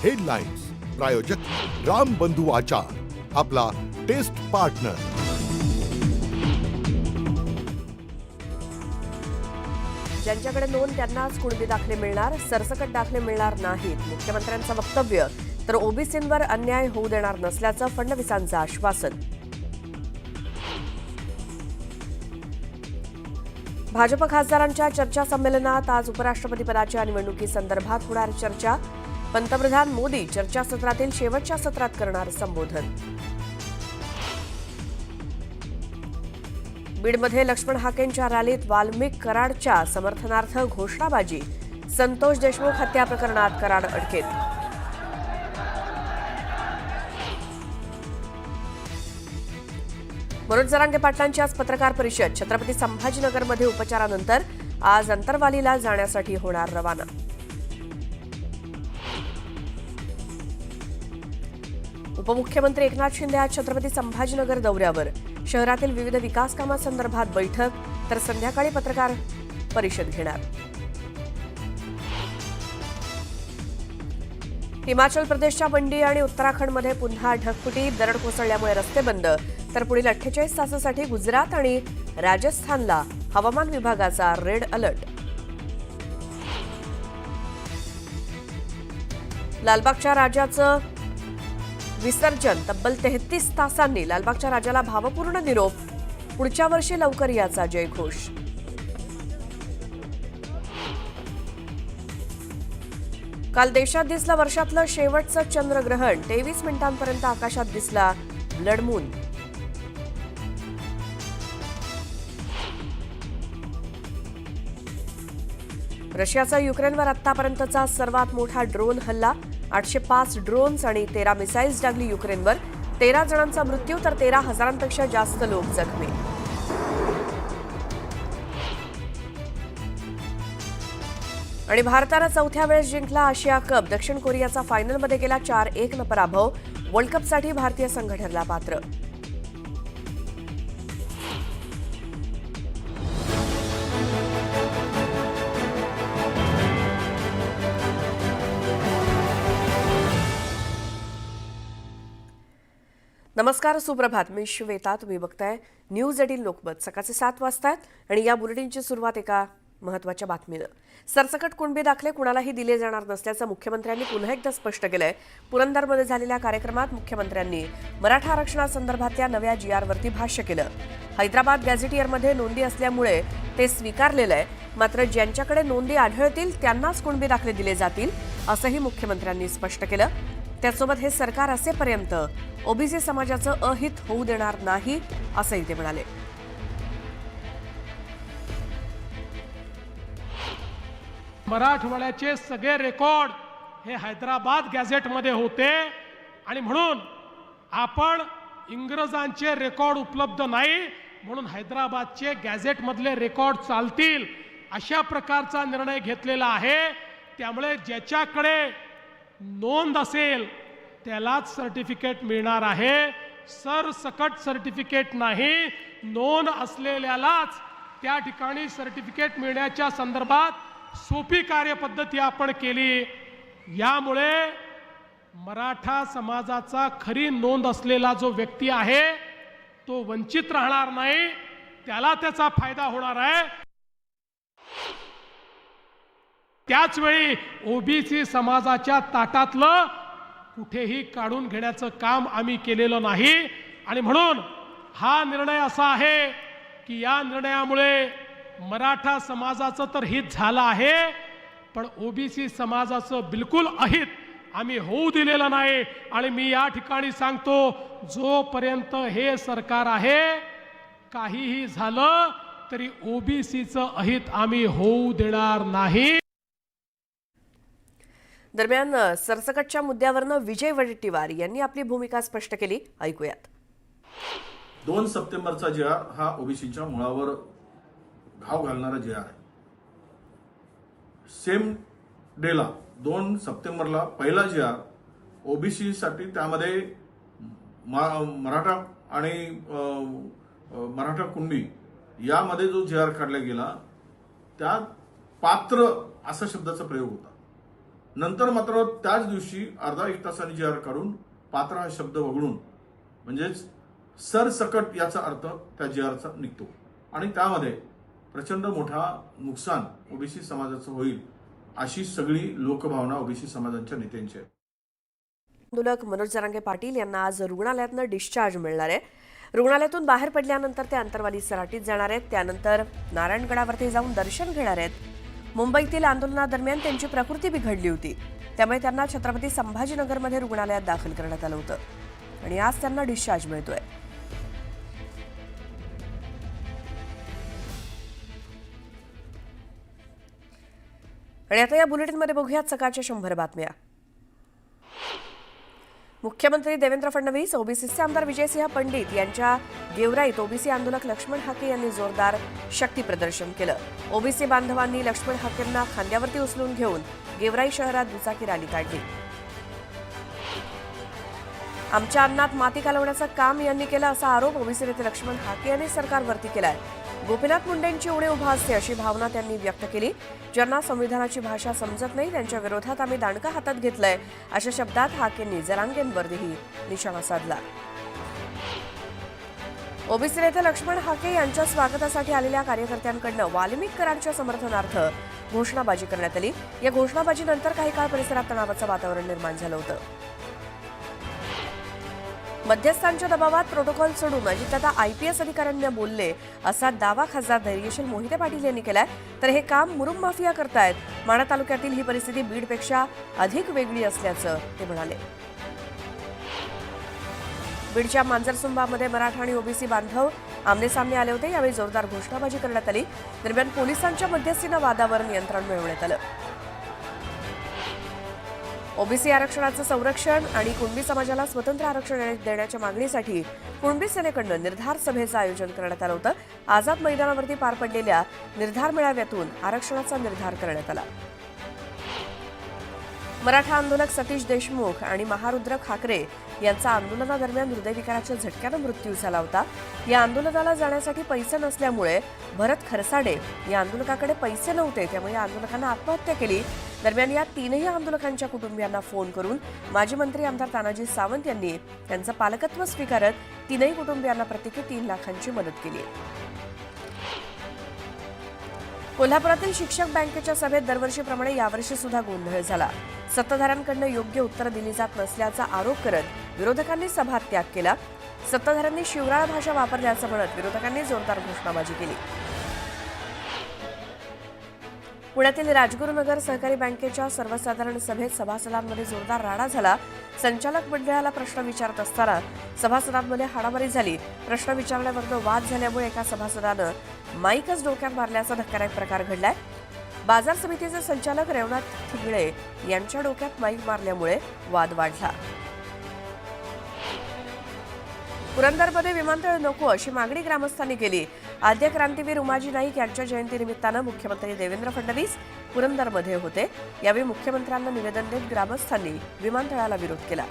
Headlines प्रायोजक राम बंधू आचार, आपला टेस्ट पार्टनर। ज्यांच्याकडे नोंद त्यांनाच कुणबी दाखले मिळणार, सरसकट दाखले मिळणार नाहीत, मुख्यमंत्र्यांचं वक्तव्य। तर ओबीसींवर अन्याय होऊ देणार नसल्याचं फडणवीसांचं आश्वासन। भाजप खासदारांच्या चर्चा संमेलनात आज उपराष्ट्रपती पदाच्या निवडणुकीसंदर्भात होणार चर्चा। पंतप्रधान मोदी चर्चासत्रातील शेवटच्या सत्रात करणार संबोधन। बीडमध्ये लक्ष्मण हाकेंच्या रॅलीत वाल्मिक कराडच्या समर्थनार्थ घोषणाबाजी। संतोष देशमुख हत्या प्रकरणात कराड अटकेत। मनोज जरांगे पाटलांची आज पत्रकार परिषद। छत्रपती संभाजीनगरमध्ये उपचारानंतर आज अंतरवालीला जाण्यासाठी होणार रवाना। उपमुख्यमंत्री एकनाथ शिंदे आज छत्रपती संभाजीनगर दौऱ्यावर। शहरातील विविध विकास कामांसंदर्भात बैठक, तर संध्याकाळी पत्रकार परिषद घेणार। हिमाचल प्रदेशच्या मंडी आणि उत्तराखंडमध्ये पुन्हा ढगफुटी, दरड कोसळल्यामुळे रस्ते बंद। तर पुढील 48 तासासाठी गुजरात आणि राजस्थानला हवामान विभागाचा रेड अलर्ट। लालबागच्या राजाचं विसर्जन तब्बल 33 तासांनी। लालबागच्या राजाला भावपूर्ण निरोप, पुढच्या वर्षी लवकर याचा जयघोष। काल देशात दिसलं वर्षातलं शेवटचं चंद्रग्रहण। 23 मिनिटांपर्यंत आकाशात दिसला ब्लड मून। रशियाचा युक्रेनवर आतापर्यंतचा सर्वात मोठा ड्रोन हल्ला। 805 ड्रोन्स आणि 13 मिसाईल्स डागली युक्रेनवर। 13 जणांचा मृत्यू, तर 13,000पेक्षा जास्त लोक जखमी। आणि भारतानं चौथ्या वेळेस जिंकला आशिया कप। दक्षिण कोरियाचा फायनलमध्ये गेला 4-1 पराभव। वर्ल्ड कपसाठी भारतीय संघ ठरला पात्र। नमस्कार, सुप्रभात। मी श्वेता, तुम्ही बघताय न्यूज 18 लोकमत। सकाळचे 7 वाजतायत आणि या बुलेटिनची सुरुवात एका महत्त्वाच्या बातमीनं। सरसकट कुणबी दाखले कुणालाही दिले जाणार नसल्याचं मुख्यमंत्र्यांनी पुन्हा एकदा स्पष्ट केलंय। पुरंदरमध्ये झालेल्या कार्यक्रमात मुख्यमंत्र्यांनी मराठा आरक्षणासंदर्भातल्या नव्या जीआरवरती भाष्य केलं। हैदराबाद गॅझेटियरमध्ये नोंदी असल्यामुळे ते स्वीकारलेलं आहे, मात्र ज्यांच्याकडे नोंदी आढळतील त्यांनाच कुणबी दाखले दिले जातील, असंही मुख्यमंत्र्यांनी स्पष्ट केलं। त्यासोबत हे सरकार असेपर्यंत ओबीसी समाजाचं अहित होऊ देणार नाही, असंही ते म्हणाले। मराठवाड्याचे सगळे रेकॉर्ड हे हैदराबाद गॅझेटमध्ये होते आणि म्हणून आपण इंग्रजांचे रेकॉर्ड उपलब्ध नाही म्हणून हैदराबादचे गॅझेटमधले रेकॉर्ड चालतील अशा प्रकारचा निर्णय घेतलेला आहे। त्यामुळे ज्याच्याकडे नोंद असेल त्यालाच सर्टिफिकेट मिळणार आहे। सरसकट सर्टिफिकेट नाही, नोंद असलेल्यालाच त्या ठिकाणी सर्टिफिकेट मिळण्याच्या संदर्भात सोपी कार्यपद्धती आपण केली। यामुळे मराठा समाजाचा खरी नोंद असलेला जो व्यक्ती आहे तो वंचित राहणार नाही, त्याला त्याचा फायदा होणार आहे। त्याच वेळी ओबीसी समाजाच्या ताटातलं कुठेही काढून घेण्याचं काम आम्ही केलेलं नाही आणि म्हणून हा निर्णय असा आहे की या निर्णयामुळे मराठा समाजाचं तर हित झालं आहे, पण ओबीसी समाजाचं बिलकुल अहित आम्ही होऊ दिलेलं नाही। आणि मी या ठिकाणी सांगतो, जोपर्यंत हे सरकार आहे काहीही झालं तरी ओबीसीचं अहित आम्ही होऊ देणार नाही। दरम्यान सरसकटच्या मुद्द्यावरनं विजय वडेट्टीवार यांनी आपली भूमिका स्पष्ट केली, ऐकूयात। 2 सप्टेंबरचा जीआर हा ओबीसीच्या मुळावर घाव घालणारा जीआर आहे। सेम डेला 2 सप्टेंबरला पहिला जीआर ओबीसी साठी, त्यामध्ये मराठा आणि मराठा कुणबी यामध्ये जो जीआर काढला गेला त्यात पात्र असा शब्दाचा प्रयोग होता। नंतर मात्र त्याच दिवशी अर्धा एक तासाने जी आर काढून पात्र हा शब्द वगळून म्हणजेच सरसकट याचा अर्थ त्या जी आरचा निघतो आणि त्यामध्ये प्रचंड मोठा नुकसान ओबीसी समाजाचं होईल अशी सगळी लोकभावना ओबीसी समाजाच्या नेत्यांची आहे. आंदोलक मनोज जरांगे पाटील यांना आज रुग्णालयातनं डिस्चार्ज मिळणार आहे. रुग्णालयातून बाहेर पडल्यानंतर ते अंतरवाली सराटीत जाणार आहेत. त्यानंतर नारायणगडावरती जाऊन दर्शन घेणार आहेत. मुंबईतील आंदोलनादरम्यान त्यांची प्रकृती बिघडली होती, त्यामुळे त्यांना छत्रपती संभाजीनगरमध्ये रुग्णालयात दाखल करण्यात आलं होतं आणि आज त्यांना डिस्चार्ज मिळतोय. आणि आता या बुलेटिनमध्ये बघूयात सकाळच्या 100 बातम्या. मुख्यमंत्री देवेंद्र फडणवीस, ओबीसीचे आमदार विजयसिंह पंडित यांच्या गेवराईत ओबीसी आंदोलक लक्ष्मण हाके यांनी जोरदार शक्ती प्रदर्शन केलं. ओबीसी बांधवांनी लक्ष्मण हाकेंना खांद्यावरती उचलून घेऊन गेवराई शहरात दुचाकी रॅली काढली. आमच्या अन्नात माती घालवण्याचं काम यांनी केलं असा आरोप ओबीसी नेते लक्ष्मण हाके यांनी सरकारवरती केलाय. गोपीनाथ मुंडेंची उणीव भासते अशी भावना त्यांनी व्यक्त केली. ज्यांना संविधानाची भाषा समजत नाही त्यांच्या विरोधात आम्ही दांडका हातात घेतलंय अशा शब्दात हाकेंनी जरांगेंवरही निशाणा साधला. ओबीसी नेते लक्ष्मण हाके यांच्या स्वागतासाठी आलेल्या कार्यकर्त्यांकडनं वाल्मिक कराराच्या समर्थनार्थ घोषणाबाजी करण्यात आली. या घोषणाबाजीनंतर काही काळ परिसरात तणावाचं वातावरण निर्माण झालं होतं. मध्यस्थांच्या दबावात प्रोटोकॉल सोडून अजितदादा आयपीएस अधिकाऱ्यांना बोलले असा दावा खासदार धैर्यशील मोहिते पाटील यांनी केलाय. तर हे काम मुरुम माफिया करतायत. माढा तालुक्यातील ही परिस्थिती बीडपेक्षा अधिक वेगळी असल्याचं ते म्हणाले. बीडच्या मांजरसुंबामध्ये मराठा आणि ओबीसी बांधव आमनेसामने आले होते. यावेळी जोरदार घोषणाबाजी करण्यात आली. दरम्यान पोलिसांच्या मध्यस्थीनं वादावर नियंत्रण मिळवण्यात आलं. ओबीसी आरक्षणाचं संरक्षण आणि कुणबी समाजाला स्वतंत्र आरक्षण देण्याच्या मागणीसाठी कुणबी सेनेकडून निर्धार सभेचं आयोजन करण्यात आलं होतं. आझाद मैदानावरती पार पडलेल्या निर्धार मेळाव्यातून आरक्षणाचा निर्धार करण्यात आला. मराठा आंदोलक सतीश देशमुख आणि महारुद्र खाकरे यांचा आंदोलनादरम्यान हृदयविकाराच्या झटक्यानं मृत्यू झाला होता. या आंदोलनाला जाण्यासाठी पैसे नसल्यामुळे भरत खरसाडे या आंदोलकाकडे पैसे नव्हते, त्यामुळे या आंदोलकांना आत्महत्या केली. दरम्यान या तीनही आंदोलकांच्या कुटुंबियांना फोन करून माजी मंत्री आमदार तानाजी सावंत यांनी त्यांचं पालकत्व स्वीकारत तीनही कुटुंबियांना प्रत्येकी 3 लाखांची मदत केली. कोल्हापुरातील शिक्षक बँकेच्या सभेत दरवर्षीप्रमाणे यावर्षी सुद्धा गोंधळ झाला. सत्ताधाऱ्यांकडून योग्य उत्तरं दिली जात नसल्याचा आरोप करत विरोधकांनी सभात्याग केला. सत्ताधाऱ्यांनी शिवराळ भाषा वापरल्याचं म्हणत विरोधकांनी जोरदार घोषणाबाजी केली. पुण्यातील राजगुरुनगर सहकारी बँकेच्या सर्वसाधारण सभेत सभासदांमध्ये जोरदार राडा झाला. संचालक मंडळाला प्रश्न विचारत असताना सभासदांमध्ये हाणामारी झाली. प्रश्न विचारल्यावर वाद झाल्यामुळे एका सभासदानं माईकच डोक्यात मारल्याचा धक्कादायक प्रकार घडलाय. बाजार समितीचे संचालक रेवनाथ ठिगळे यांच्या डोक्यात माईक मारल्यामुळे वाद वाढला. पुरंदरमध्ये विमानतळ नको अशी मागणी ग्रामस्थांनी केली. आद्य क्रांतीवीर उमाजी नाईक यांच्या जयंतीनिमित्तानं मुख्यमंत्री देवेंद्र फडणवीस पुरंदरमध्ये होते. यावेळी मुख्यमंत्र्यांना निवेदन देत ग्रामस्थांनी विमानतळाला विरोध केला.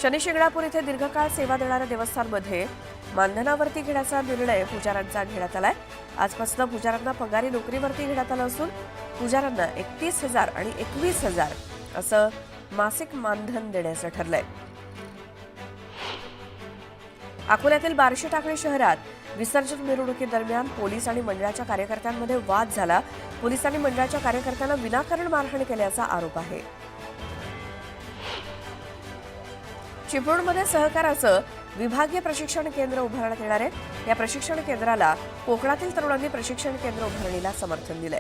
शनी शिंगणापूर इथे दीर्घकाळ सेवा देणाऱ्या देवस्थानमध्ये मानधनावरती घेण्याचा निर्णय पुजाऱ्यांचा घेण्यात आलाय. आजपासून पुजाऱ्यांना पगारी नोकरीवरती घेण्यात आलं असून पुजाऱ्यांना 31,000 आणि 21,000 असं मासिक मानधन देण्याचं ठरलंय. अकोल्यातील बार्शी टाकळी शहरात विसर्जन मिरवणुकीदरम्यान पोलीस आणि मंडळाच्या कार्यकर्त्यांमध्ये वाद झाला. पोलिसांनी मंडळाच्या कार्यकर्त्यांना विनाकारण मारहाण केल्याचा आरोप आहे. चिपळूणमध्ये सहकाराचं विभागीय प्रशिक्षण केंद्र उभारण्यात येणार आहे. या प्रशिक्षण केंद्राला कोकणातील तरुणांनी प्रशिक्षण केंद्र उभारणीला समर्थन दिलंय.